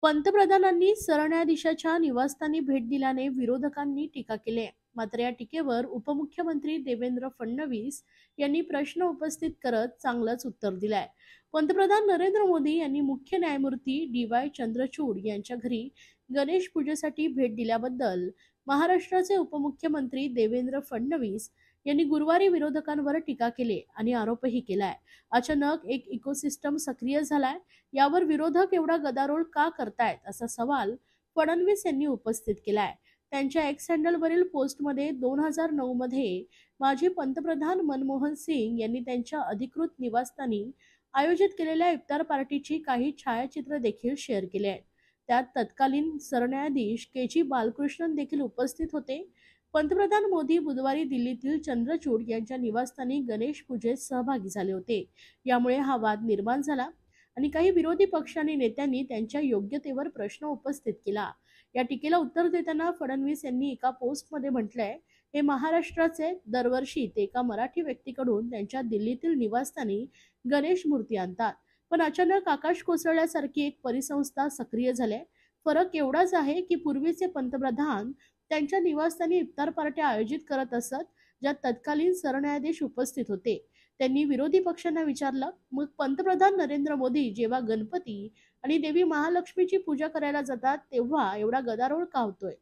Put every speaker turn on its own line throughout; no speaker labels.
पंतप्रधानांनी सरन्यायाधीशाच्या निवासस्थानी भेट दिल्याने विरोधकांनी टीका केली आहे. मात्र या टीकेवर उपमुख्यमंत्री देवेंद्र फडणवीस यांनी प्रश्न उपस्थित करत चांगलंच उत्तर दिलंय. पंतप्रधान नरेंद्र मोदी यांनी मुख्य न्यायमूर्ती DY चंद्रचूड यांच्या घरी गणेश पूजेसाठी भेट दिल्याबद्दल महाराष्ट्राचे उपमुख्यमंत्री देवेंद्र फडणवीस यांनी गुरुवारी विरोधकांवर टीका केली आणि आरोपही केलाय. अचानक एक इकोसिस्टम सक्रिय झालाय, यावर विरोधक एवढा गदारोळ का करतायत असा सवाल फडणवीस यांनी उपस्थित केलाय. त्यांच्या एक्स हँडलवरील पोस्टमध्ये 2009 मध्ये माजी पंतप्रधान मनमोहन सिंग यांनी त्यांच्या अधिकृत निवासस्थानी आयोजित केलेल्या इफ्तार पार्टीची काही छायाचित्र देखील शेअर केले आहेत. त्यात तत्कालीन सरन्यायाधीश KG बालकृष्णन देखील उपस्थित होते. पंतप्रधान मोदी बुधवारी दिल्लीतील चंद्रचूड यांच्या निवासस्थानी गणेश पूजेत सहभागी झाले होते. यामुळे हा वाद निर्माण झाला आणि काही विरोधी पक्ष आणि नेत्यांनी त्यांच्या योग्यतेवर प्रश्न उपस्थित केला. या टीकेला उत्तर देताना फडणवीस यांनी एका पोस्टमध्ये म्हटलंय, हे महाराष्ट्राचे दरवर्षी ते एका मराठी व्यक्तीकडून त्यांच्या दिल्लीतील निवासस्थानी गणेश मूर्ती आणतात, पण अचानक आकाश कोसळल्यासारखी एक परिसंस्था सक्रिय झाली. फरक एवढाच आहे की पूर्वीचे पंतप्रधान त्यांच्या निवासस्थानी इफ्तार पार्ट्या आयोजित करत असत, ज्यात तत्कालीन सरन्यायाधीश उपस्थित होते. त्यांनी विरोधी पक्षांना विचारलं, मग पंतप्रधान नरेंद्र मोदी जेव्हा गणपती आणि देवी महालक्ष्मीची पूजा करायला जातात तेव्हा एवढा गदारोळ का होतोय?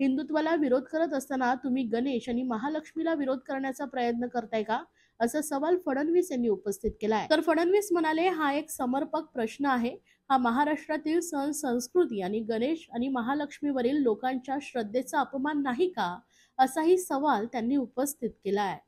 हिंदुत्वाला विरोध करत असताना तुम्ही गणेश आणि महालक्ष्मीला विरोध करण्याचा प्रयत्न करताय का, असा सवाल फडणवीस यांनी उपस्थित केलाय. तर फडणवीस म्हणाले, हा एक समर्पक प्रश्न आहे. हा महाराष्ट्रातील सण संस्कृती आणि गणेश आणि महालक्ष्मीवरील लोकांच्या श्रद्धेचा अपमान नाही का, असाही सवाल त्यांनी उपस्थित केलाय.